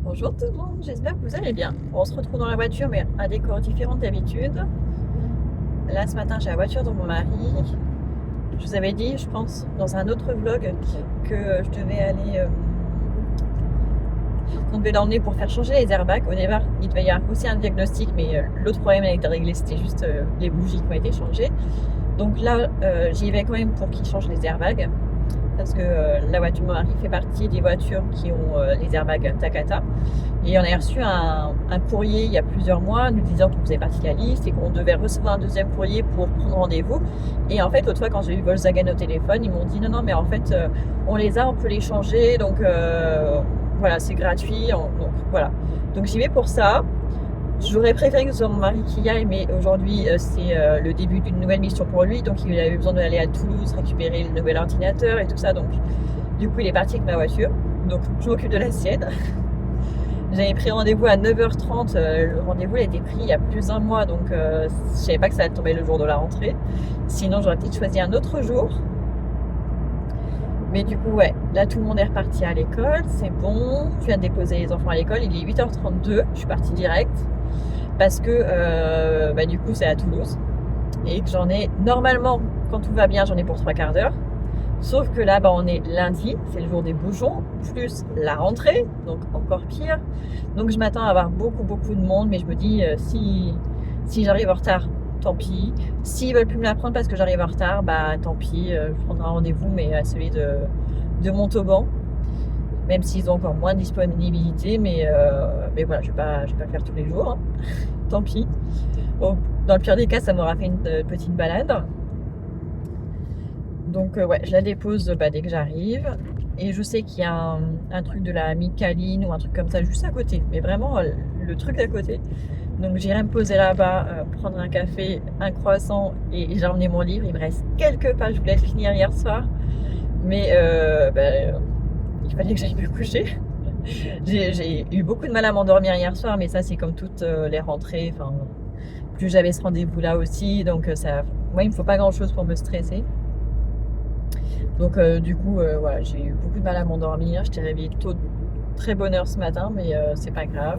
Bonjour tout le monde, j'espère que vous allez bien. On se retrouve dans la voiture, mais à décor différent d'habitude. Là, ce matin, j'ai la voiture de mon mari. Je vous avais dit, je pense, dans un autre vlog, que je devais aller. On devait l'emmener pour faire changer les airbags. Au départ, il devait y avoir aussi un diagnostic, mais l'autre problème a été réglé, c'était juste les bougies qui ont été changées. Donc là, j'y vais quand même pour qu'il change les airbags. Parce que la voiture de mon mari fait partie des voitures qui ont les airbags Takata. Et on a reçu un courrier il y a plusieurs mois nous disant qu'on faisait partie de la liste et qu'on devait recevoir un deuxième courrier pour prendre rendez-vous. Et en fait, l'autre fois, quand j'ai eu Volkswagen au téléphone, ils m'ont dit non, mais en fait, on les a, on peut les changer. Donc voilà, c'est gratuit. Donc voilà. Donc j'y vais pour ça. J'aurais préféré que ce soit mon mari qui y aille, mais aujourd'hui c'est le début d'une nouvelle mission pour lui, donc il avait besoin d'aller à Toulouse récupérer le nouvel ordinateur et tout ça, donc du coup il est parti avec ma voiture, donc je m'occupe de la sienne. J'avais pris rendez-vous à 9h30, le rendez-vous a été pris il y a plus d'un mois, donc je savais pas que ça allait tomber le jour de la rentrée, sinon j'aurais peut-être choisi un autre jour. Mais du coup, ouais, là tout le monde est reparti à l'école, c'est bon. Je viens de déposer les enfants à l'école, il est 8h32, je suis partie direct. Parce que du coup, c'est à Toulouse. Et que j'en ai, normalement, quand tout va bien, j'en ai pour 3/4 d'heure. Sauf que là, on est lundi, c'est le jour des bouchons, plus la rentrée, donc encore pire. Donc je m'attends à avoir beaucoup de monde, mais je me dis, si j'arrive en retard, tant pis. S'ils veulent plus me la prendre parce que j'arrive en retard, tant pis, je prendrai un rendez-vous, mais à celui de Montauban. Même s'ils ont encore moins de disponibilité, mais voilà, je vais pas le faire tous les jours, hein. Tant pis. Bon, dans le pire des cas, ça m'aura fait une petite balade. Donc ouais, je la dépose dès que j'arrive. Et je sais qu'il y a un truc de la Micaline ou un truc comme ça juste à côté, mais vraiment le truc à côté. Donc j'irai me poser là-bas, prendre un café, un croissant, et j'ai emmené mon livre. Il me reste quelques pages, je voulais le finir hier soir, mais il fallait que j'aille me coucher. J'ai eu beaucoup de mal à m'endormir hier soir, mais ça c'est comme toutes les rentrées. Enfin, plus j'avais ce rendez-vous là aussi, donc moi il me faut pas grand-chose pour me stresser. Donc du coup voilà, j'ai eu beaucoup de mal à m'endormir. Je t'ai réveillée tôt, très bonne heure ce matin, mais c'est pas grave.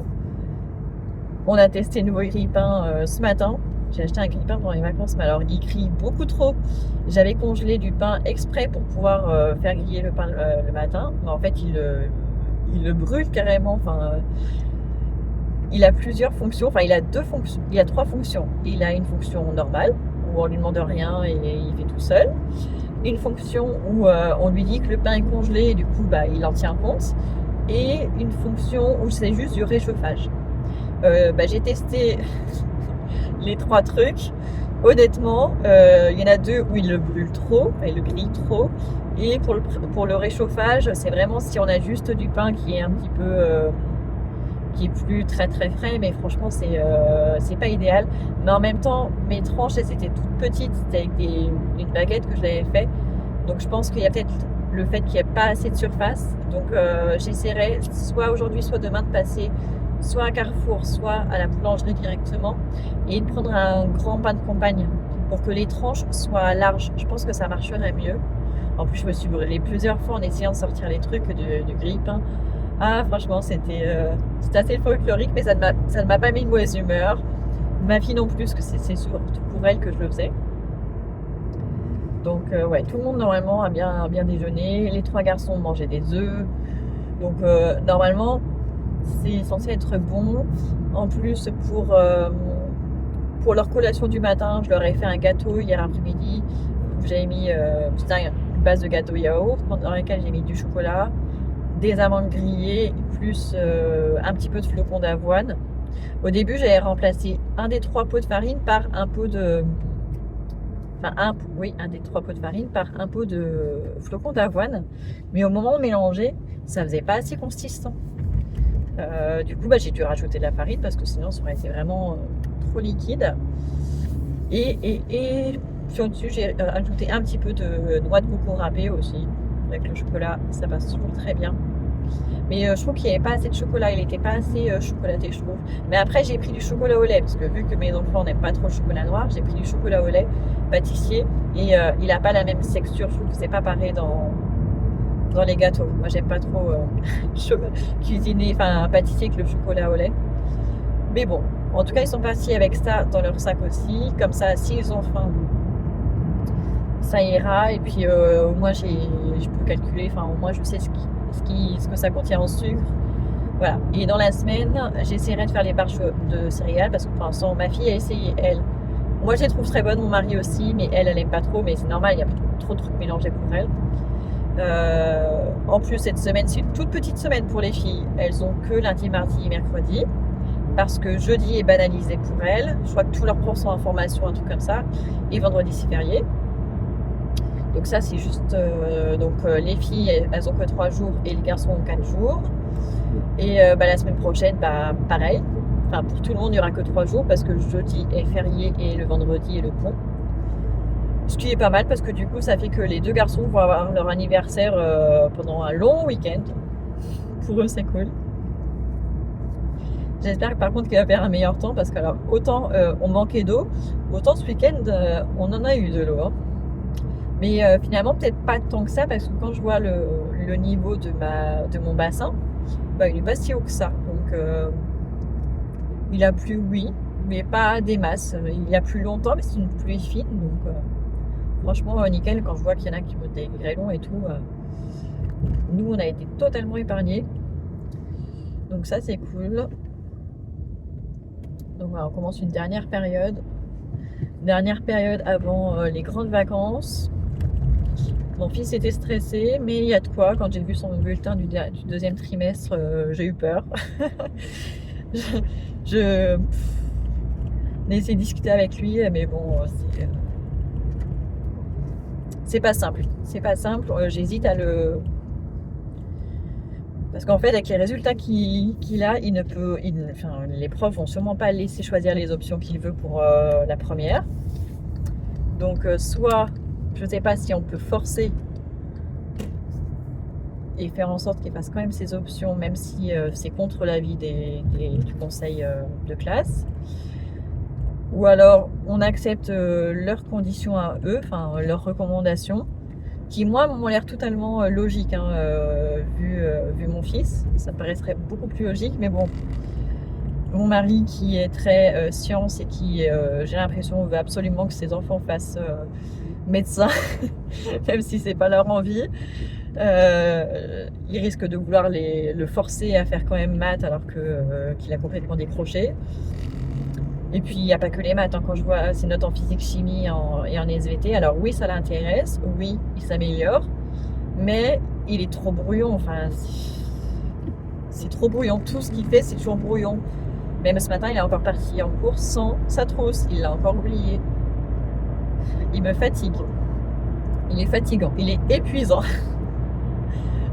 On a testé le nouveau grille-pain ce matin. J'ai acheté un grille-pain pendant les vacances, mais alors il grille beaucoup trop. J'avais congelé du pain exprès pour pouvoir faire griller le pain le matin, mais en fait il le brûle carrément. Enfin, il a plusieurs fonctions. Enfin, il a trois fonctions. Il a une fonction normale où on lui demande rien et il fait tout seul. Une fonction où on lui dit que le pain est congelé et du coup il en tient compte. Et une fonction où c'est juste du réchauffage. J'ai testé les trois trucs. Honnêtement, il y en a deux où il le brûle trop, il le grille trop. Et pour le réchauffage, c'est vraiment si on a juste du pain qui est un petit peu, qui est plus très frais, mais franchement c'est pas idéal. Mais en même temps, mes tranches elles étaient toutes petites, c'était avec une baguette que je l'avais fait. Donc je pense qu'il y a peut-être le fait qu'il n'y ait pas assez de surface. Donc j'essaierai soit aujourd'hui, soit demain de passer soit à Carrefour, soit à la boulangerie directement, et de prendre un grand pain de campagne pour que les tranches soient larges. Je pense que ça marcherait mieux. En plus, je me suis brûlée plusieurs fois en essayant de sortir les trucs du grille-pain. Ah, franchement, c'était assez folklorique, mais ça ne m'a pas mis de mauvaise humeur. Ma fille non plus, que c'est surtout pour elle que je le faisais. Donc, ouais, tout le monde normalement a bien déjeuné. Les trois garçons mangeaient des œufs. Donc, normalement, c'est censé être bon. En plus, pour leur collation du matin, je leur ai fait un gâteau hier après-midi où j'avais mis une base de gâteau yaourt dans laquelle j'ai mis du chocolat, des amandes grillées, plus un petit peu de flocons d'avoine. Au début, j'avais remplacé un des 3 pots de farine par un pot de... un des 3 pots de farine par un pot de flocons d'avoine. Mais au moment de mélanger, ça faisait pas assez consistant. Du coup, j'ai dû rajouter de la farine parce que sinon, ça aurait été vraiment trop liquide. Et sur le dessus, j'ai ajouté un petit peu de noix de coco râpée aussi. Avec le chocolat, ça passe toujours très bien. Mais je trouve qu'il n'y avait pas assez de chocolat, il n'était pas assez chocolaté, je trouve. Mais après, j'ai pris du chocolat au lait, parce que vu que mes enfants n'aiment pas trop le chocolat noir, j'ai pris du chocolat au lait pâtissier. Et il n'a pas la même texture, je trouve que c'est pas pareil dans les gâteaux. Moi, j'aime pas trop cuisiner, enfin pâtisser avec le chocolat au lait. Mais bon, en tout cas, ils sont partis avec ça dans leur sac aussi. Comme ça, s'ils ont faim, ça ira. Et puis, au moins, je peux calculer. Enfin, au moins, je sais ce que ça contient en sucre. Voilà. Et dans la semaine, j'essaierai de faire les barres de céréales parce que pour l'instant, ma fille a essayé, elle. Moi, je les trouve très bonnes, mon mari aussi, mais elle aime pas trop. Mais c'est normal, il y a trop de trucs mélangés pour elle. En plus, cette semaine, c'est une toute petite semaine pour les filles. Elles ont que lundi, mardi et mercredi. Parce que jeudi est banalisé pour elles. Je crois que tous leurs profs sont en formation, un truc comme ça. Et vendredi, c'est férié. Donc ça, c'est juste... les filles, elles ont que 3 jours et les garçons ont 4 jours. Et la semaine prochaine, pareil. Enfin, pour tout le monde, il n'y aura que 3 jours parce que le jeudi est férié et le vendredi est le pont. Ce qui est pas mal parce que du coup, ça fait que les 2 garçons vont avoir leur anniversaire pendant un long week-end. Pour eux, c'est cool. J'espère par contre qu'il va faire un meilleur temps parce que alors autant on manquait d'eau, autant ce week-end on en a eu de l'eau. Hein. Mais finalement peut-être pas tant que ça parce que quand je vois le niveau de mon bassin, il n'est pas si haut que ça. Donc il a plu, oui, mais pas des masses. Il a plu longtemps, mais c'est une pluie fine. Donc franchement nickel quand je vois qu'il y en a qui mettent des grêlons et tout. Nous on a été totalement épargnés. Donc ça c'est cool. Donc voilà, on commence une dernière période. Dernière période avant les grandes vacances. Mon fils était stressé, mais il y a de quoi. Quand j'ai vu son bulletin du deuxième trimestre, j'ai eu peur. J'ai essayé de discuter avec lui, mais bon, c'est pas simple. C'est pas simple. J'hésite à le... Parce qu'en fait, avec les résultats qu'il a, les profs vont sûrement pas laisser choisir les options qu'il veut pour la première. Donc, soit, je ne sais pas si on peut forcer et faire en sorte qu'il fasse quand même ses options, même si c'est contre l'avis du conseil de classe. Ou alors, on accepte leurs conditions à eux, enfin, leurs recommandations, qui moi m'ont l'air totalement logique vu mon fils. Ça me paraîtrait beaucoup plus logique, mais bon, mon mari qui est très science et qui j'ai l'impression veut absolument que ses enfants fassent médecin même si c'est pas leur envie, il risque de vouloir le forcer à faire quand même maths alors qu'il a complètement décroché. Et puis il n'y a pas que les maths, quand je vois ses notes en physique, chimie et en SVT, alors oui ça l'intéresse, oui il s'améliore, mais il est trop brouillon, enfin c'est trop brouillon, tout ce qu'il fait c'est toujours brouillon. Même ce matin il est encore parti en cours sans sa trousse, il l'a encore oublié. Il me fatigue, il est fatigant, il est épuisant,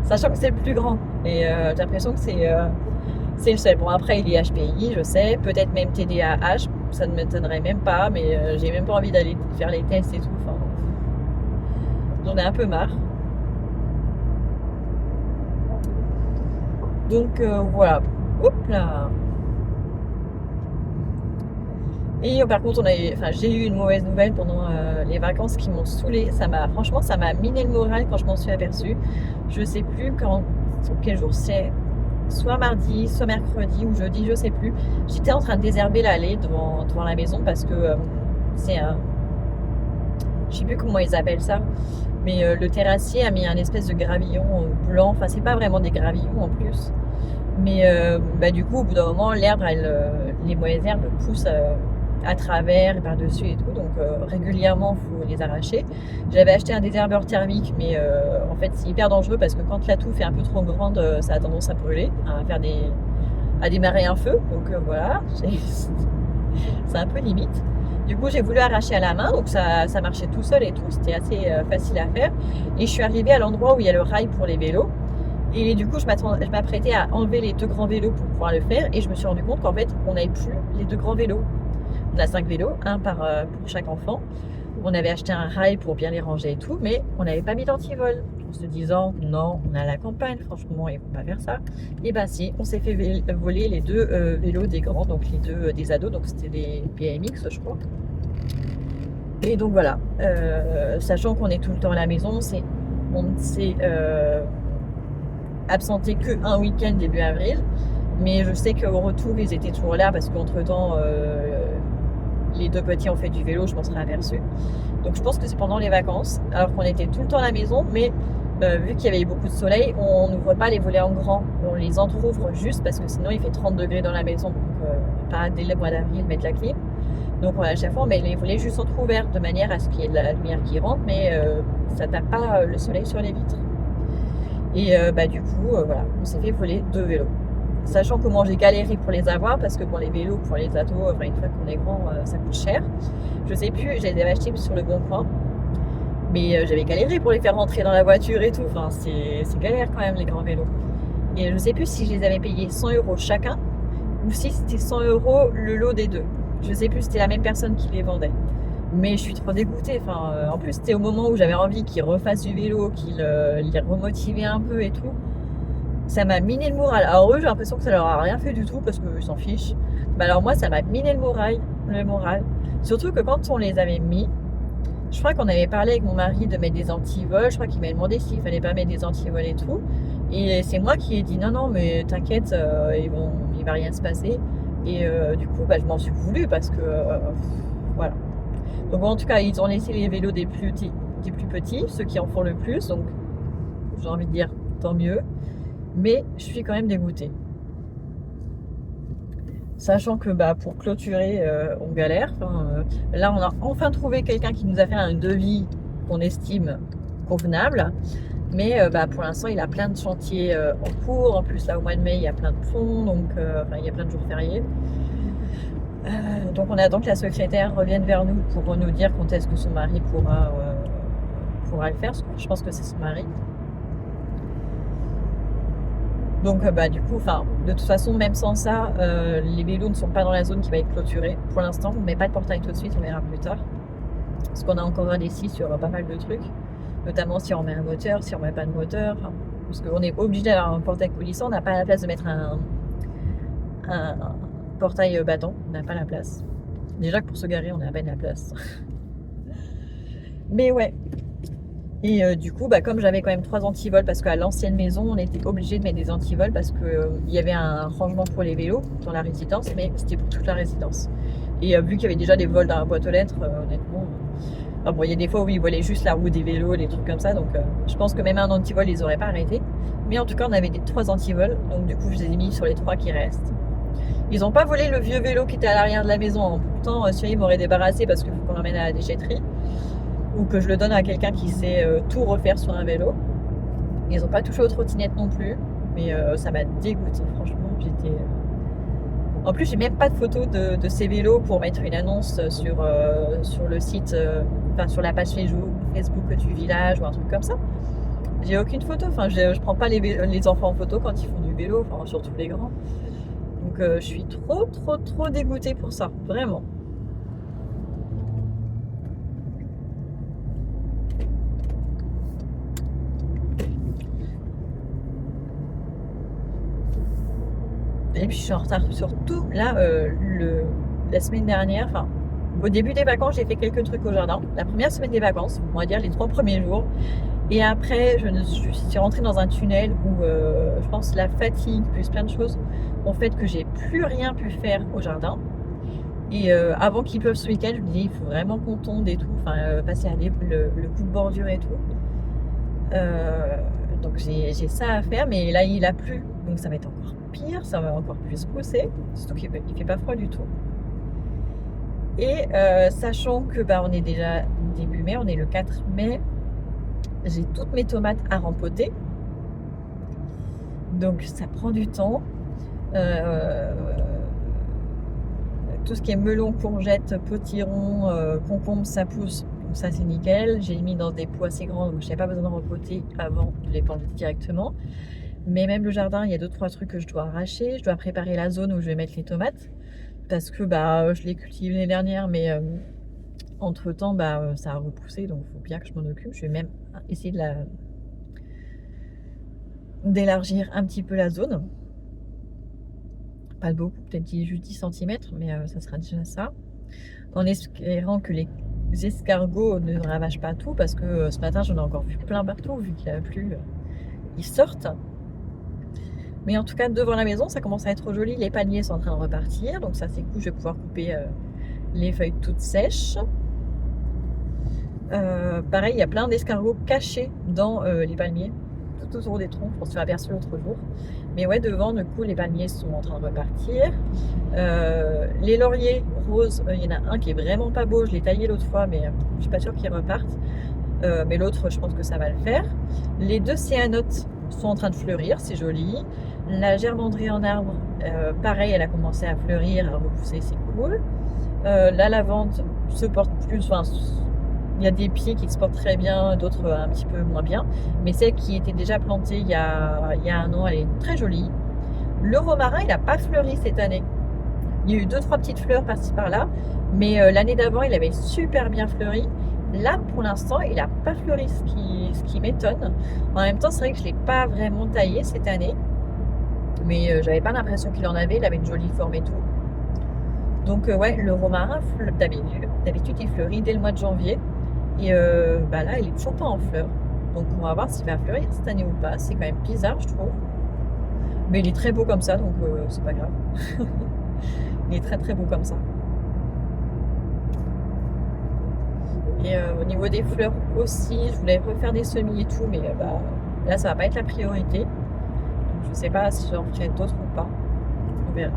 sachant que c'est le plus grand, et j'ai l'impression que c'est le seul. Bon, après, il est HPI, je sais, peut-être même TDAH, ça ne m'étonnerait même pas, mais j'ai même pas envie d'aller faire les tests et tout. Enfin, j'en ai un peu marre. Donc, voilà. Oups là. Et par contre, j'ai eu une mauvaise nouvelle pendant les vacances qui m'ont saoulée. Franchement, ça m'a miné le moral quand je m'en suis aperçue. Je sais plus quel jour c'est. Soit mardi, soit mercredi ou jeudi, je sais plus. J'étais en train de désherber l'allée devant la maison parce que c'est un... Je sais plus comment ils appellent ça, mais le terrassier a mis un espèce de gravillon blanc. Enfin, c'est pas vraiment des gravillons en plus. Mais du coup, au bout d'un moment, l'herbe, les mauvaises herbes poussent à travers et par-dessus et tout. Donc régulièrement, il faut les arracher. J'avais acheté un désherbeur thermique, mais en fait, c'est hyper dangereux parce que quand la touffe est un peu trop grande, ça a tendance à brûler, à démarrer un feu. Donc voilà, c'est un peu limite. Du coup, j'ai voulu arracher à la main, donc ça marchait tout seul et tout. C'était assez facile à faire. Et je suis arrivée à l'endroit où il y a le rail pour les vélos. Et du coup, je m'apprêtais à enlever les 2 grands vélos pour pouvoir le faire. Et je me suis rendu compte qu'en fait, on n'avait plus les 2 grands vélos. On a 5 vélos, un pour chaque enfant. On avait acheté un rail pour bien les ranger et tout, mais on n'avait pas mis d'antivol. En se disant, non, on est à la campagne, franchement, ils ne vont pas faire ça. Et ben si, on s'est fait voler les 2 vélos des grands, donc les 2 des ados, donc c'était des BMX, je crois. Et donc voilà, sachant qu'on est tout le temps à la maison, absenté qu'un week-end début avril. Mais je sais qu'au retour, ils étaient toujours là parce qu'entre-temps, les 2 petits ont fait du vélo, je m'en serais aperçue. Donc je pense que c'est pendant les vacances, alors qu'on était tout le temps à la maison, mais vu qu'il y avait beaucoup de soleil, on n'ouvre pas les volets en grand, on les entrouvre juste parce que sinon il fait 30 degrés dans la maison, donc pas dès le mois d'avril mettre la clim. Donc à chaque fois on met les volets juste entrouverts de manière à ce qu'il y ait de la lumière qui rentre, mais ça tape pas le soleil sur les vitres. Et du coup, voilà, on s'est fait voler 2 vélos. Sachant comment j'ai galéré pour les avoir, parce que pour les vélos, pour les ados, enfin, une fois qu'on est grand, ça coûte cher. Je sais plus, je les avais achetés sur le Bon Coin. Mais j'avais galéré pour les faire rentrer dans la voiture et tout. Enfin, c'est galère quand même, les grands vélos. Et je sais plus si je les avais payés 100 € chacun, ou si c'était 100 € le lot des 2. Je sais plus, c'était la même personne qui les vendait. Mais je suis trop dégoûtée. Enfin, en plus, c'était au moment où j'avais envie qu'ils refassent du vélo, qu'ils les remotivaient un peu et tout. Ça m'a miné le moral. Alors eux, j'ai l'impression que ça leur a rien fait du tout parce qu'ils s'en fichent. Mais alors moi, ça m'a miné le moral. Surtout que quand on les avait mis, je crois qu'on avait parlé avec mon mari de mettre des antivols. Je crois qu'il m'avait demandé s'il fallait pas mettre des antivols et tout. Et c'est moi qui ai dit non, mais t'inquiète, il va rien se passer. Et du coup, je m'en suis voulu parce que voilà. Donc en tout cas, ils ont laissé les vélos des plus petits, ceux qui en font le plus. Donc j'ai envie de dire tant mieux. Mais je suis quand même dégoûtée. Sachant que pour clôturer, on galère. Là, on a enfin trouvé quelqu'un qui nous a fait un devis qu'on estime convenable. Mais pour l'instant, il a plein de chantiers en cours. En plus, là, au mois de mai, il y a plein de ponts. Donc, il y a plein de jours fériés. Donc, on attend que la secrétaire revienne vers nous pour nous dire quand est-ce que son mari pourra le faire. Je pense que c'est son mari. Donc du coup, de toute façon, même sans ça, les vélos ne sont pas dans la zone qui va être clôturée. Pour l'instant, on ne met pas de portail tout de suite, on verra plus tard. Parce qu'on a encore indécis sur pas mal de trucs. Notamment si on met un moteur, si on met pas de moteur. Parce qu'on est obligé d'avoir un portail coulissant, on n'a pas la place de mettre un portail battant. On n'a pas la place. Déjà que pour se garer, on a à peine la place. Mais ouais. Et du coup, comme j'avais quand même 3 antivols, parce qu'à l'ancienne maison, on était obligé de mettre des antivols parce qu'il y avait un rangement pour les vélos dans la résidence, mais c'était pour toute la résidence. Et vu qu'il y avait déjà des vols dans la boîte aux lettres, honnêtement, il y a des fois où ils volaient juste la roue des vélos, des trucs comme ça, donc je pense que même un antivol, ils n'auraient pas arrêté. Mais en tout cas, on avait 3 antivols, donc du coup, je les ai mis sur les 3 qui restent. Ils n'ont pas volé le vieux vélo qui était à l'arrière de la maison, hein. Pourtant, celui-là, ils m'auraient débarrassé parce qu'il faut qu'on l'emmène à la déchetterie. Ou que je le donne à quelqu'un qui sait tout refaire sur un vélo. Ils n'ont pas touché aux trottinettes non plus, mais ça m'a dégoûté, franchement. En plus, j'ai même pas de photo de ces vélos pour mettre une annonce sur le site, sur la page Facebook du village ou un truc comme ça. J'ai aucune photo, je prends pas les enfants en photo quand ils font du vélo, surtout les grands. Donc je suis trop dégoûtée pour ça, vraiment. Et puis je suis en retard sur tout. Là, la semaine dernière, au début des vacances, j'ai fait quelques trucs au jardin. La première semaine des vacances, on va dire les 3 premiers jours. Et après, je suis rentrée dans un tunnel où je pense la fatigue plus plein de choses ont fait que j'ai plus rien pu faire au jardin. Et avant qu'il pleuve ce week-end, je me disais il faut vraiment qu'on tonde et tout, passer à le coup de bordure et tout. Donc j'ai ça à faire, mais là il a plu, donc ça va être encore pire, ça va encore plus pousser, surtout qu'il fait pas froid du tout. Et sachant que on est déjà début mai, on est le 4 mai, j'ai toutes mes tomates à rempoter, donc ça prend du temps. Tout ce qui est melon, courgettes, potiron, concombre, ça pousse. Donc ça c'est nickel. J'ai mis dans des pots assez grands, donc je n'ai pas besoin de rempoter avant de les planter directement. Mais même le jardin, il y a 2-3 trucs que je dois arracher. Je dois préparer la zone où je vais mettre les tomates. Parce que je les cultive l'année dernière, mais entre temps ça a repoussé, donc il faut bien que je m'en occupe. Je vais même essayer d'élargir un petit peu la zone. Pas beaucoup, peut-être juste 10 cm, mais ça sera déjà ça. En espérant que les escargots ne ravagent pas tout, parce que ce matin j'en ai encore vu plein partout, vu qu'il a plu. Ils sortent. Mais en tout cas, devant la maison, ça commence à être joli. Les palmiers sont en train de repartir. Donc ça, c'est cool. Je vais pouvoir couper les feuilles toutes sèches. Pareil, il y a plein d'escargots cachés dans les palmiers, tout autour des troncs. Je pense que tu m'as aperçu l'autre jour. Mais ouais, devant, du coup, les palmiers sont en train de repartir. Les lauriers roses, il y en a un qui est vraiment pas beau. Je l'ai taillé l'autre fois, mais je suis pas sûre qu'il reparte. Mais l'autre, je pense que ça va le faire. Les 2 céanotes sont en train de fleurir, c'est joli. La germandrie en arbre, pareil, elle a commencé à fleurir, à repousser, c'est cool. La lavande se porte plus, enfin, il y a des pieds qui se portent très bien, d'autres un petit peu moins bien. Mais celle qui était déjà plantée il y a 1 an, elle est très jolie. Le romarin, il n'a pas fleuri cette année. Il y a eu 2-3 petites fleurs par-ci par-là. Mais l'année d'avant, il avait super bien fleuri. Là, pour l'instant, il n'a pas fleuri, ce qui m'étonne. En même temps, c'est vrai que je ne l'ai pas vraiment taillé cette année. Mais j'avais pas l'impression qu'il en avait. Il avait une jolie forme et tout. Donc ouais, le romarin, d'habitude, il fleurit dès le mois de janvier. Et là, il est toujours pas en fleurs. Donc on va voir s'il va fleurir cette année ou pas. C'est quand même bizarre, je trouve. Mais il est très beau comme ça, donc c'est pas grave. Il est très très beau comme ça. Et au niveau des fleurs aussi, je voulais refaire des semis et tout, mais là ça va pas être la priorité. Donc je sais pas si j'en ferai d'autres ou pas. On verra.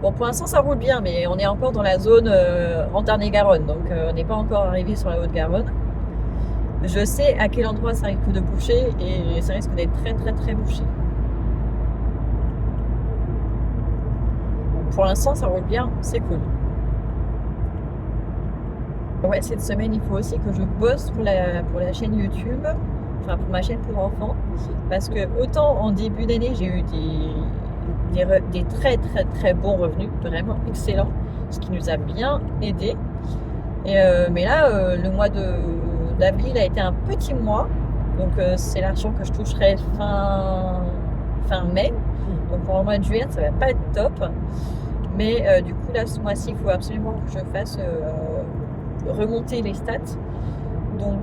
Bon, pour l'instant ça roule bien, mais on est encore dans la zone en Tarn-et-Garonne, donc on n'est pas encore arrivé sur la Haute-Garonne. Je sais à quel endroit ça risque de boucher et ça risque d'être très très très bouché. Pour l'instant ça roule bien, c'est cool. Ouais, cette semaine il faut aussi que je bosse pour la chaîne YouTube, enfin pour ma chaîne pour enfants, parce que autant en début d'année j'ai eu des très très très bons revenus, vraiment excellents, ce qui nous a bien aidé. Mais là, le mois d'avril a été un petit mois, donc c'est l'argent que je toucherai fin mai. Donc pour le mois de juillet, ça va pas être top. Mais du coup là, ce mois-ci, il faut absolument que je fasse remonter les stats. Donc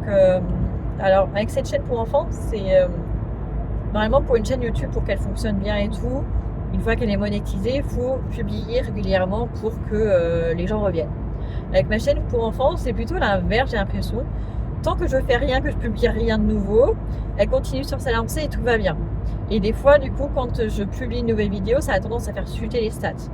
alors avec cette chaîne pour enfants, c'est normalement pour une chaîne YouTube, pour qu'elle fonctionne bien et tout, une fois qu'elle est monétisée, il faut publier régulièrement pour que les gens reviennent. Avec ma chaîne pour enfants, c'est plutôt l'inverse, j'ai l'impression. Tant que je fais rien, que je publie rien de nouveau, elle continue sur sa lancée et tout va bien. Et des fois, du coup, quand je publie une nouvelle vidéo, ça a tendance à faire chuter les stats.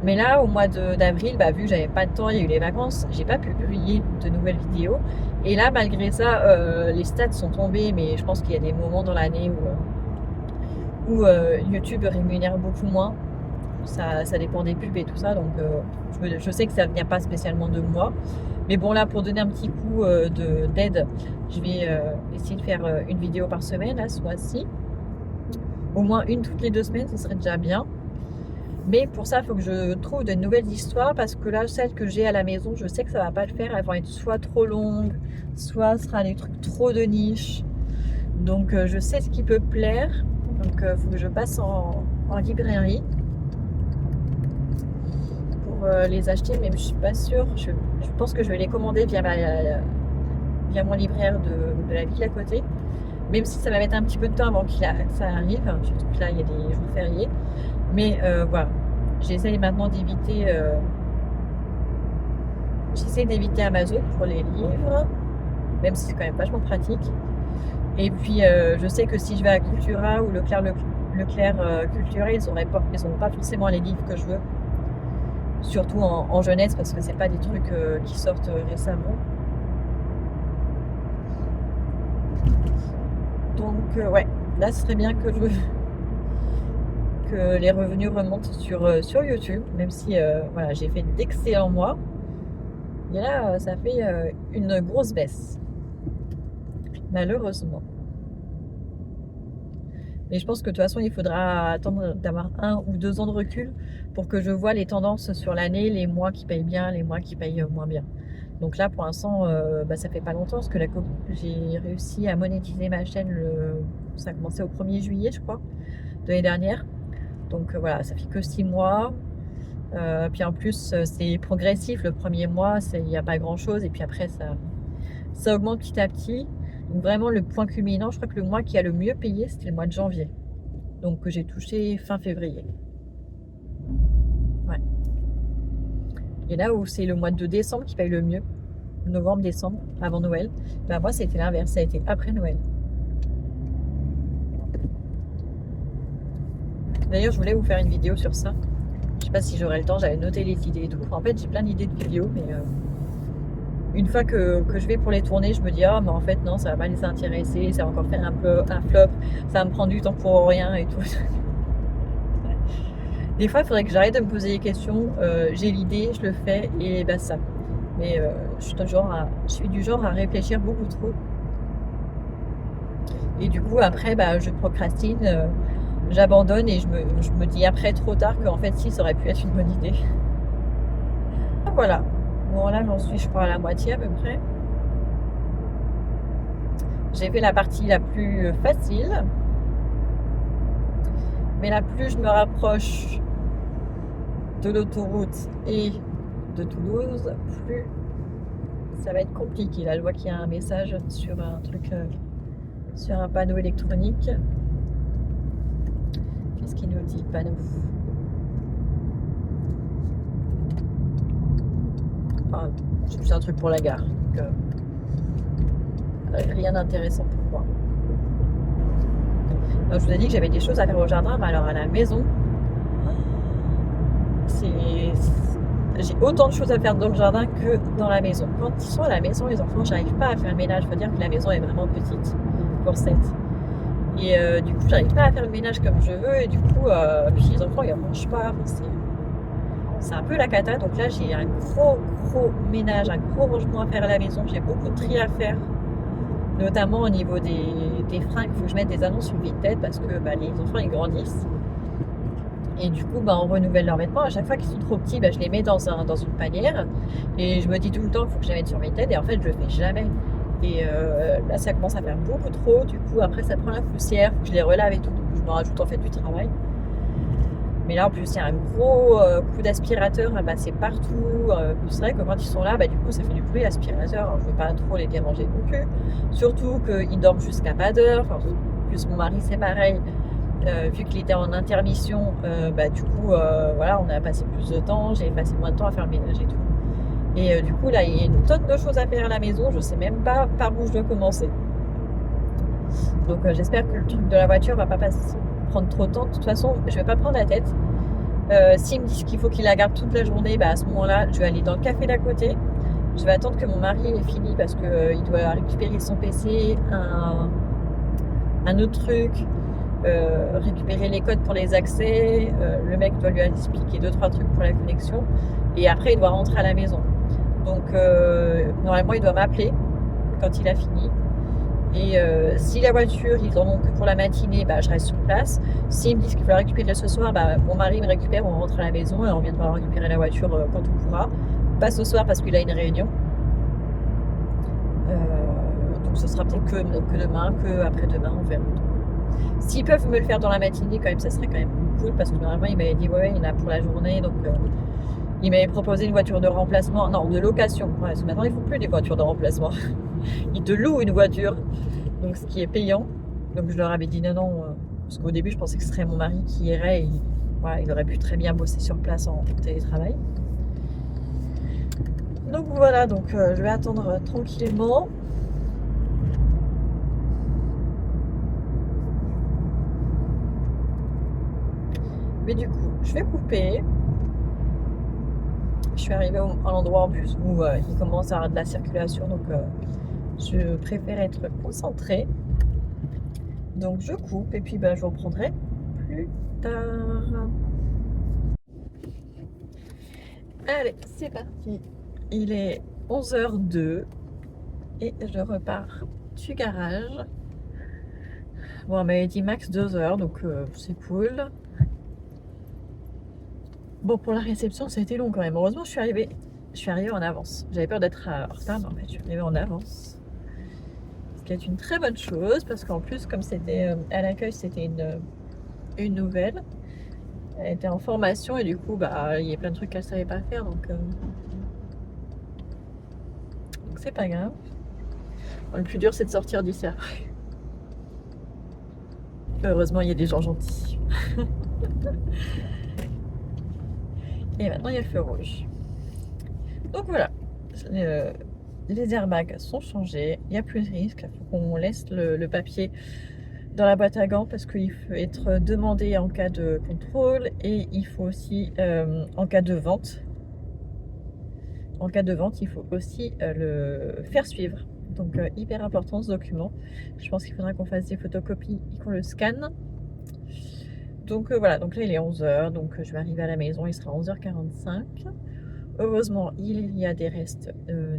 Mais là, au mois d'avril, vu que j'avais pas de temps, il y a eu les vacances, j'ai pas pu publier de nouvelles vidéos. Et là, malgré ça, les stats sont tombés, mais je pense qu'il y a des moments dans l'année où YouTube rémunère beaucoup moins. Ça dépend des pubs et tout ça, donc je sais que ça ne vient pas spécialement de moi. Mais bon, là, pour donner un petit coup d'aide, je vais essayer de faire une vidéo par semaine, là, ce mois-ci. Au moins une toutes les 2 semaines, ce serait déjà bien. Mais pour ça, il faut que je trouve de nouvelles histoires, parce que là, celles que j'ai à la maison, je sais que ça va pas le faire. Elles vont être soit trop longues, soit ce sera des trucs trop de niche. Donc, je sais ce qui peut plaire. Donc, il faut que je passe en librairie pour les acheter, mais je suis pas sûre. Je pense que je vais les commander via mon libraire de la ville à côté. Même si ça va mettre un petit peu de temps avant que ça arrive, surtout que là il y a des jours fériés. Mais voilà, j'essaie maintenant d'éviter Amazon pour les livres, même si c'est quand même vachement pratique. Et puis je sais que si je vais à Cultura ou Leclerc Cultura, ils n'auront pas forcément les livres que je veux. Surtout en jeunesse, parce que c'est pas des trucs qui sortent récemment. Donc ouais, là ce serait bien que les revenus remontent sur YouTube, même si voilà, j'ai fait d'excellents mois. Et là, ça fait une grosse baisse, malheureusement. Mais je pense que de toute façon, il faudra attendre d'avoir 1 ou 2 ans de recul pour que je vois les tendances sur l'année, les mois qui payent bien, les mois qui payent moins bien. Donc là, pour l'instant, ça fait pas longtemps, parce que j'ai réussi à monétiser ma chaîne, ça a commencé au 1er juillet, je crois, de l'année dernière. Donc voilà, ça fait que 6 mois. Puis en plus, c'est progressif. Le premier mois, il n'y a pas grand-chose. Et puis après, ça augmente petit à petit. Vraiment le point culminant, je crois que le mois qui a le mieux payé, c'était le mois de janvier. Donc que j'ai touché fin février. Ouais. Et là où c'est le mois de décembre qui paye le mieux, novembre, décembre, avant Noël, bah moi c'était l'inverse, ça a été après Noël. D'ailleurs, je voulais vous faire une vidéo sur ça. Je sais pas si j'aurai le temps, j'avais noté les idées et tout. En fait, j'ai plein d'idées de vidéos, mais une fois que je vais pour les tourner, je me dis, ah, mais en fait, non, ça va pas les intéresser, ça va encore faire un peu un flop, ça va me prendre du temps pour rien et tout. Des fois, il faudrait que j'arrête de me poser des questions. J'ai l'idée, je le fais et bah ça. Mais je suis du genre à réfléchir beaucoup trop. Et du coup, après, bah, je procrastine, j'abandonne et je me dis après trop tard qu'en fait, si, ça aurait pu être une bonne idée. Voilà. Bon, là, j'en suis, je crois, à la moitié à peu près. J'ai fait la partie la plus facile. Mais là, plus je me rapproche de l'autoroute et de Toulouse, plus ça va être compliqué. Là, je vois qu'il y a un message sur un truc, sur un panneau électronique. Qu'est-ce qu'il nous dit, le panneau? Enfin, c'est juste un truc pour la gare. Donc, rien d'intéressant pour moi. Donc, je vous ai dit que j'avais des choses à faire au jardin, mais alors à la maison, j'ai autant de choses à faire dans le jardin que dans la maison. Quand ils sont à la maison, les enfants, j'arrive pas à faire le ménage. Il faut dire que la maison est vraiment petite pour 7. Et du coup, j'arrive pas à faire le ménage comme je veux. Et du coup, puis les enfants, ils ne mangent pas. Enfin, c'est un peu la cata. Donc là, j'ai un gros ménage, un gros rangement à faire à la maison. J'ai beaucoup de tri à faire. Notamment au niveau des fringues. Il faut que je mette des annonces sur Vinted parce que bah, les enfants, ils grandissent. Et du coup, bah, on renouvelle leurs vêtements. À chaque fois qu'ils sont trop petits, bah, je les mets dans une panière. Et je me dis tout le temps, il faut que je les mette sur Vinted. Et en fait, je le fais jamais. Et là, ça commence à faire beaucoup trop. Du coup, après, ça prend la poussière. Faut que je les relave et tout. Donc, je me rajoute en fait du travail. Mais là, en plus, il y a un gros coup d'aspirateur. Bah, c'est partout. C'est vrai que quand ils sont là, bah, du coup, ça fait du bruit l'aspirateur. Alors, je ne veux pas trop les déranger non plus. Surtout qu'ils dorment jusqu'à pas d'heure. Enfin, plus mon mari, c'est pareil. Vu qu'il était en intermission, bah, du coup, voilà, on a passé plus de temps. J'ai passé moins de temps à faire le ménage et tout. Et du coup, là, il y a une tonne de choses à faire à la maison. Je ne sais même pas par où je dois commencer. Donc, j'espère que le truc de la voiture va pas prendre trop de temps. De toute façon, je vais pas prendre la tête. S'ils me disent qu'il faut qu'il la garde toute la journée, bah, à ce moment-là, je vais aller dans le café d'à côté. Je vais attendre que mon mari ait fini parce qu'il doit récupérer son PC, un autre truc, récupérer les codes pour les accès. Le mec doit lui expliquer 2-3 trucs pour la connexion. Et après, il doit rentrer à la maison. Donc, normalement, il doit m'appeler quand il a fini. Et si la voiture, ils en ont que pour la matinée, bah, je reste sur place. S'ils me disent qu'il faut la récupérer ce soir, bah, mon mari me récupère, on rentre à la maison et on viendra récupérer la voiture quand on pourra. Pas ce soir parce qu'il a une réunion. Donc ce sera peut-être que demain, que après-demain, on verra. S'ils peuvent me le faire dans la matinée, quand même, ça serait quand même cool parce que normalement, il m'avait dit ouais, il y en a pour la journée. Donc il m'avait proposé une voiture de remplacement, non, de location. Ouais, parce que maintenant, ils ne font plus des voitures de remplacement. Ils te louent une voiture, donc ce qui est payant. Donc je leur avais dit non, parce qu'au début je pensais que ce serait mon mari qui irait. Et, voilà, il aurait pu très bien bosser sur place en télétravail. Donc voilà, donc je vais attendre tranquillement. Mais du coup, je vais couper. Je suis arrivée à l'endroit en plus où il commence à avoir de la circulation, donc je préfère être concentrée. Donc je coupe et puis bah, je reprendrai plus tard. Allez, c'est parti. Il est 11h02 et je repars du garage. Bon, on m'avait dit max 2 heures, donc c'est cool. Bon, pour la réception, ça a été long quand même. Heureusement, je suis arrivée en avance. J'avais peur d'être en retard, mais en fait, je suis arrivée en avance. Ce qui est une très bonne chose, parce qu'en plus, comme c'était à l'accueil, c'était une nouvelle. Elle était en formation et du coup, bah, il y a plein de trucs qu'elle ne savait pas faire, donc c'est pas grave. Le plus dur, c'est de sortir d'ici après. Heureusement, il y a des gens gentils. Et maintenant, il y a le feu rouge. Donc voilà, les airbags sont changés, il n'y a plus de risque. Il faut qu'on laisse le papier dans la boîte à gants parce qu'il faut être demandé en cas de contrôle et il faut aussi en cas de vente. En cas de vente, il faut aussi le faire suivre. Donc hyper important ce document. Je pense qu'il faudra qu'on fasse des photocopies et qu'on le scanne. Donc voilà, donc là il est 11h, donc je vais arriver à la maison, il sera 11h45. Heureusement, il y a des restes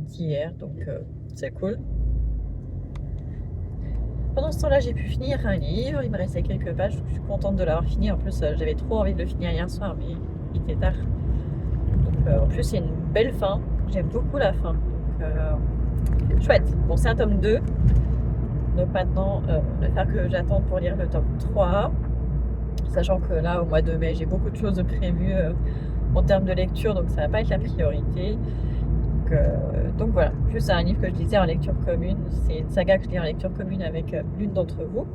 d'hier, donc c'est cool. Pendant ce temps-là, j'ai pu finir un livre, il me restait quelques pages, je suis contente de l'avoir fini. En plus, j'avais trop envie de le finir hier soir, mais il était tard. Donc en plus, c'est une belle fin, j'aime beaucoup la fin. Donc chouette. Bon, c'est un tome 2, donc maintenant, il va falloir que j'attende pour lire le tome 3. Sachant que là, au mois de mai, j'ai beaucoup de choses prévues en termes de lecture, donc ça va pas être la priorité. Donc voilà, plus c'est un livre que je lisais en lecture commune, c'est une saga que je lis en lecture commune avec l'une d'entre vous.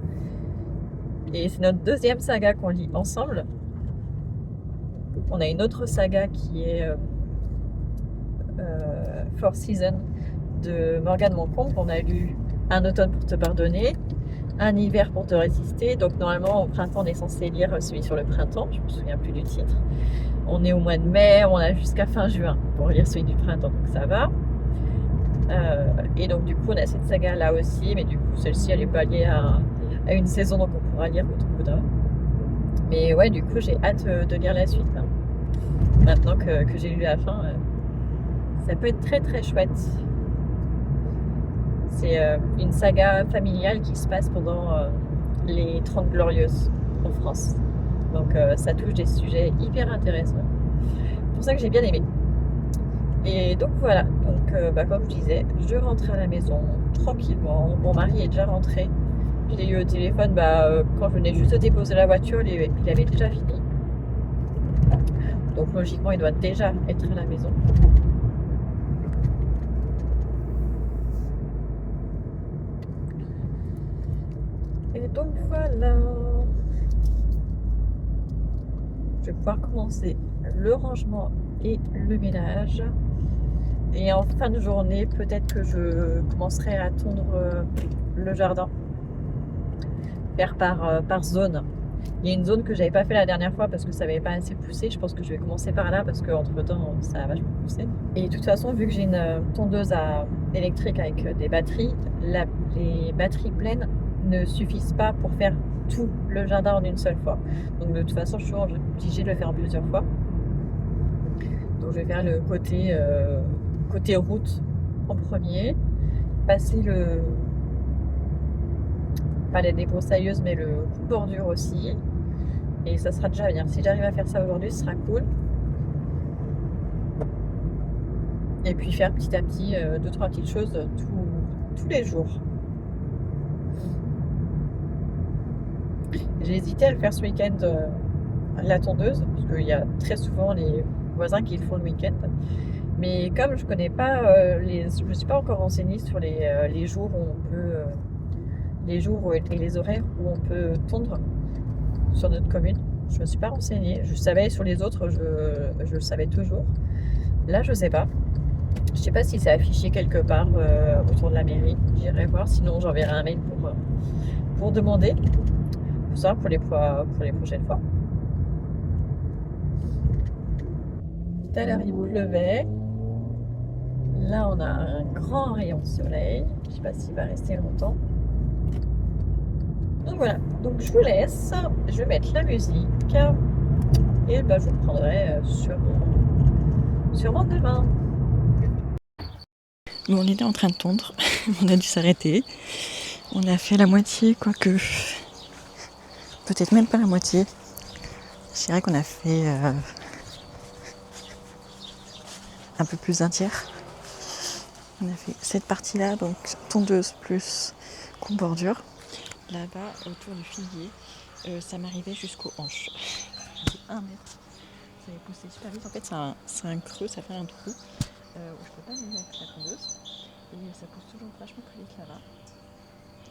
Et c'est notre deuxième saga qu'on lit ensemble. On a une autre saga qui est Four Seasons de Morgane Moncombre. On a lu Un automne pour te pardonner, Un hiver pour te résister. Donc normalement au printemps on est censé lire celui sur le printemps, je me souviens plus du titre. On est au mois de mai, on a jusqu'à fin juin pour lire celui du printemps, donc ça va. Et donc du coup on a cette saga là aussi, mais du coup celle-ci elle est pas liée à une saison, donc on pourra lire quand on voudra. Mais ouais, du coup j'ai hâte de lire la suite. Hein. Maintenant que j'ai lu la fin, ça peut être très très chouette. C'est une saga familiale qui se passe pendant les 30 Glorieuses en France. Donc ça touche des sujets hyper intéressants. C'est pour ça que j'ai bien aimé. Et donc voilà, donc comme je disais, je rentre à la maison tranquillement. Mon mari est déjà rentré. Je l'ai eu au téléphone quand je venais juste de déposer la voiture, il avait déjà fini. Donc logiquement, il doit déjà être à la maison. Et donc voilà. Je vais pouvoir commencer le rangement et le ménage. Et en fin de journée, peut-être que je commencerai à tondre le jardin. Faire par zone. Il y a une zone que j'avais pas fait la dernière fois parce que ça n'avait pas assez poussé. Je pense que je vais commencer par là parce qu'entre temps ça a vachement poussé. Et de toute façon, vu que j'ai une tondeuse électrique avec des batteries, les batteries pleines ne suffisent pas pour faire tout le jardin en une seule fois. Donc de toute façon, je suis obligée de le faire en plusieurs fois. Donc je vais faire le côté route en premier, passer pas les débroussailleuses mais le coupe-bordure aussi. Et ça sera déjà bien. Si j'arrive à faire ça aujourd'hui, ce sera cool. Et puis faire petit à petit 2-3 petites choses tous les jours. J'ai hésité à le faire ce week-end, la tondeuse, parce qu'il y a très souvent les voisins qui le font le week-end. Mais comme je connais pas je me suis pas encore renseignée sur les jours où on peut, et les horaires où on peut tondre sur notre commune. Je me suis pas renseignée. Je savais sur les autres, je le savais toujours. Là, je sais pas. Je sais pas si c'est affiché quelque part autour de la mairie. J'irai voir. Sinon, j'enverrai un mail pour demander. Pour ça, pour les prochaines fois. Tout à l'heure, il pleuvait. Là, on a un grand rayon de soleil. Je sais pas s'il va rester longtemps. Donc voilà. Donc je vous laisse. Je vais mettre la musique. Et je vous reprendrai sûrement demain. Nous, on était en train de tondre. On a dû s'arrêter. On a fait la moitié, quoique... Peut-être même pas la moitié. Je dirais qu'on a fait un peu plus d'un tiers. On a fait cette partie-là, donc tondeuse plus coupe-bordure. Là-bas, autour du figuier, ça m'arrivait jusqu'aux hanches. C'est 1 mètre. Ça avait poussé super vite. En fait, c'est un creux, ça fait un trou où je peux pas venir avec la tondeuse. Et ça pousse toujours vachement très vite là-bas.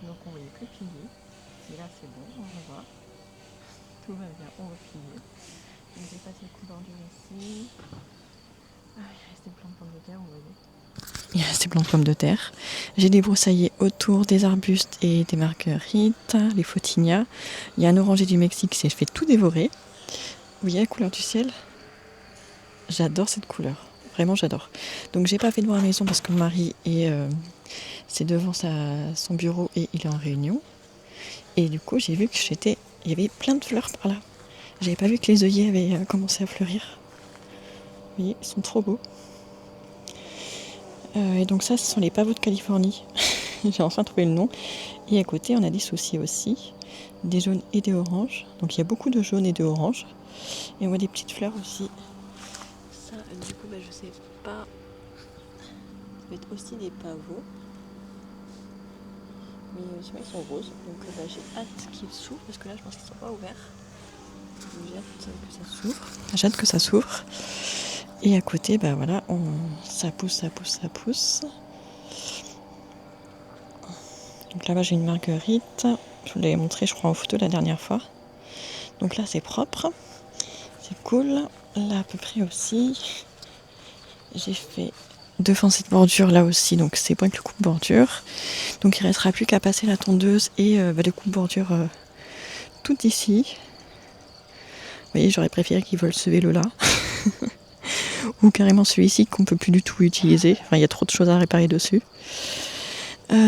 Donc on voyait plus pilier. Et là c'est bon, on revoit. Tout va bien, on va pilier. Donc j'ai passé le coup bordure ici. Ah, il restait plein de pommes de terre, vous voyez. Il restait plein de pommes de terre. J'ai débroussaillé autour des arbustes et des marguerites, les photinia. Il y a un oranger du Mexique qui s'est fait tout dévorer. Vous voyez la couleur du ciel? J'adore cette couleur. Vraiment, j'adore. Donc, j'ai pas fait de voir à la maison parce que mon mari c'est devant son bureau et il est en réunion. Et du coup, j'ai vu que il y avait plein de fleurs par là. J'avais pas vu que les œillets avaient commencé à fleurir. Vous voyez, ils sont trop beaux. Et donc ça, ce sont les pavots de Californie. J'ai enfin trouvé le nom. Et à côté, on a des soucis aussi. Des jaunes et des oranges. Donc il y a beaucoup de jaunes et de oranges. Et on voit des petites fleurs aussi. Ça, du coup, je sais pas. Ça va être aussi des pavots. Mais je sais pas, ils sont roses. Donc j'ai hâte qu'ils s'ouvrent. Parce que là, je pense qu'ils sont pas ouverts. Donc j'ai hâte que ça s'ouvre. J'ai hâte que ça s'ouvre. Et à côté, voilà, ça pousse. Donc là-bas, j'ai une marguerite. Je vous l'avais montré, je crois, en photo la dernière fois. Donc là, c'est propre. C'est cool. Là, à peu près aussi. J'ai fait 2 foncées de bordure là aussi. Donc c'est pas que le coupe-bordure. Donc il ne restera plus qu'à passer la tondeuse et le coupe-bordure tout ici. Vous voyez, j'aurais préféré qu'ils volent ce vélo là. Ou carrément celui-ci qu'on peut plus du tout utiliser. Enfin, il y a trop de choses à réparer dessus.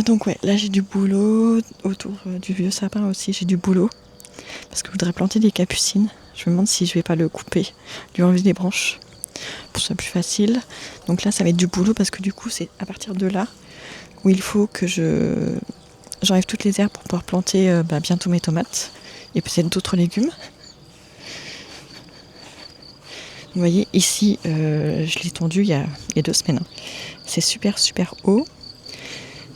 Donc ouais, là j'ai du boulot. Autour du vieux sapin aussi, j'ai du boulot. Parce que je voudrais planter des capucines. Je me demande si je vais pas le couper, lui enlever des branches pour que ce soit plus facile. Donc là, ça va être du boulot parce que du coup, c'est à partir de là où il faut que j'enlève toutes les herbes pour pouvoir planter bientôt mes tomates et peut-être d'autres légumes. Vous voyez, ici, je l'ai tondu il y a 2 semaines. C'est super haut.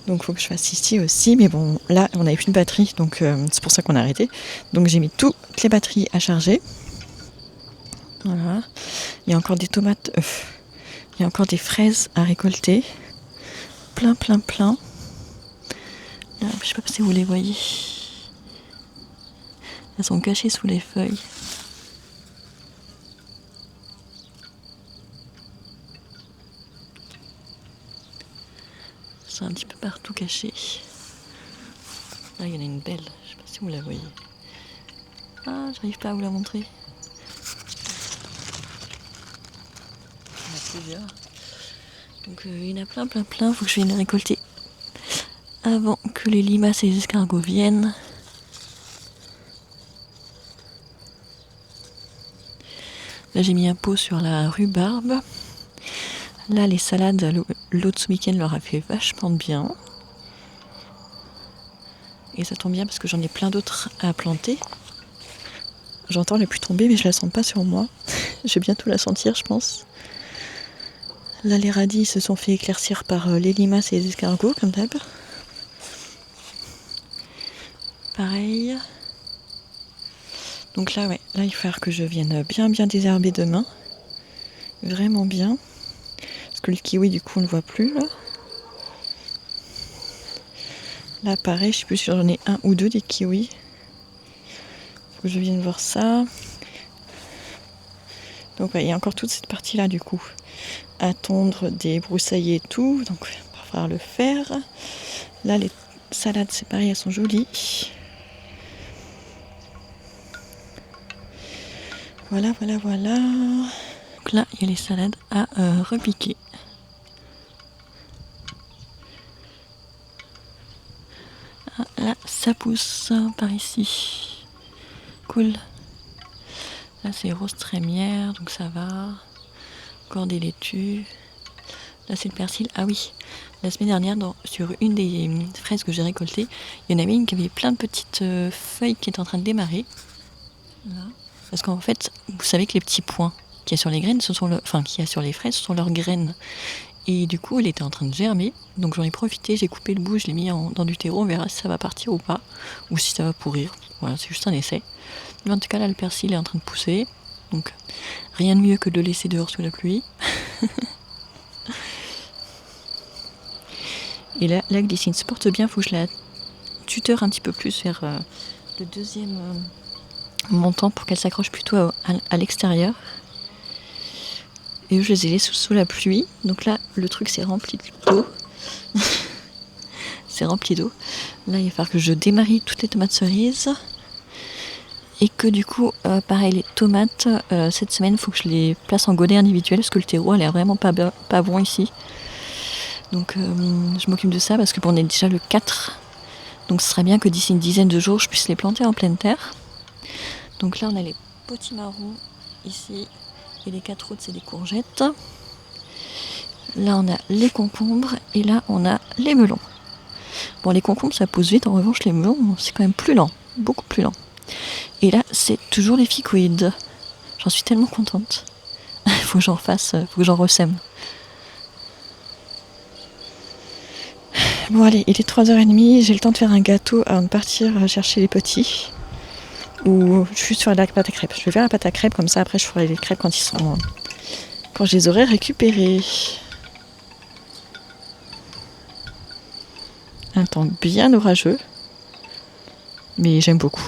Donc il faut que je fasse ici aussi. Mais bon, là, on n'avait plus de batterie, donc c'est pour ça qu'on a arrêté. Donc j'ai mis toutes les batteries à charger. Voilà. Il y a encore des tomates. Il y a encore des fraises à récolter. Plein. Là, je sais pas si vous les voyez. Elles sont cachées sous les feuilles. C'est un petit peu partout caché. Là, il y en a une belle. Je sais pas si vous la voyez. Ah, j'arrive pas à vous la montrer. Il y en a plusieurs. Donc, il y en a plein. Faut que je vienne les récolter avant que les limaces et les escargots viennent. Là, j'ai mis un pot sur la rhubarbe. Là, les salades, l'autre ce week-end leur a fait vachement de bien. Et ça tombe bien parce que j'en ai plein d'autres à planter. J'entends les pluies tomber, mais je la sens pas sur moi. Je vais bientôt la sentir, je pense. Là, les radis se sont fait éclaircir par les limaces et les escargots, comme d'hab. Pareil. Donc là, là, il va falloir que je vienne bien désherber demain. Vraiment bien. Parce que le kiwi, du coup, on ne le voit plus, là. Là, pareil, je sais plus si j'en ai 1 ou 2 des kiwis. Faut que je vienne voir ça. Donc, il y a encore toute cette partie-là, du coup. À tondre, débroussailler et tout. Donc, on va falloir le faire. Là, les salades, c'est pareil, elles sont jolies. Voilà. Donc là, il y a les salades à repiquer. Ah, là, ça pousse par ici. Cool. Là, c'est rose trémière, donc ça va. Encore des laitues. Là, c'est le persil. Ah oui, la semaine dernière, sur une des fraises que j'ai récoltées, il y en avait une qui avait plein de petites feuilles qui étaient en train de démarrer. Là. Parce qu'en fait, vous savez que les petits points qu'il y a sur les graines, qu'il y a sur les fraises, ce sont leurs graines. Et du coup, elle était en train de germer. Donc j'en ai profité, j'ai coupé le bout, je l'ai mis dans du terreau. On verra si ça va partir ou pas. Ou si ça va pourrir. Voilà, c'est juste un essai. Mais en tout cas, là, le persil est en train de pousser. Donc rien de mieux que de le laisser dehors sous la pluie. Et là, la glycine se porte bien, il faut que je la tuteur un petit peu plus vers le deuxième montant pour qu'elle s'accroche plutôt à l'extérieur. Et je les ai laissés sous la pluie. Donc là, le truc c'est rempli d'eau. C'est rempli d'eau. Là, il va falloir que je démarie toutes les tomates cerises. Et que du coup, pareil, les tomates, cette semaine, il faut que je les place en godet individuel parce que le terreau a l'air vraiment pas bon ici. Donc je m'occupe de ça parce que on est déjà le 4. Donc ce serait bien que d'ici une dizaine de jours, je puisse les planter en pleine terre. Donc là, on a les potimarrons ici. Et les 4 autres, c'est des courgettes. Là, on a les concombres. Et là, on a les melons. Bon, les concombres, ça pousse vite. En revanche, les melons, c'est quand même plus lent. Beaucoup plus lent. Et là, c'est toujours les ficouides. J'en suis tellement contente. Il faut que j'en fasse, faut que j'en ressème. Bon allez, il est 3h30, j'ai le temps de faire un gâteau avant de partir chercher les petits. Ou juste faire la pâte à crêpes. Je vais faire la pâte à crêpes, comme ça après je ferai les crêpes quand quand je les aurai récupérées. Un temps bien orageux, mais j'aime beaucoup.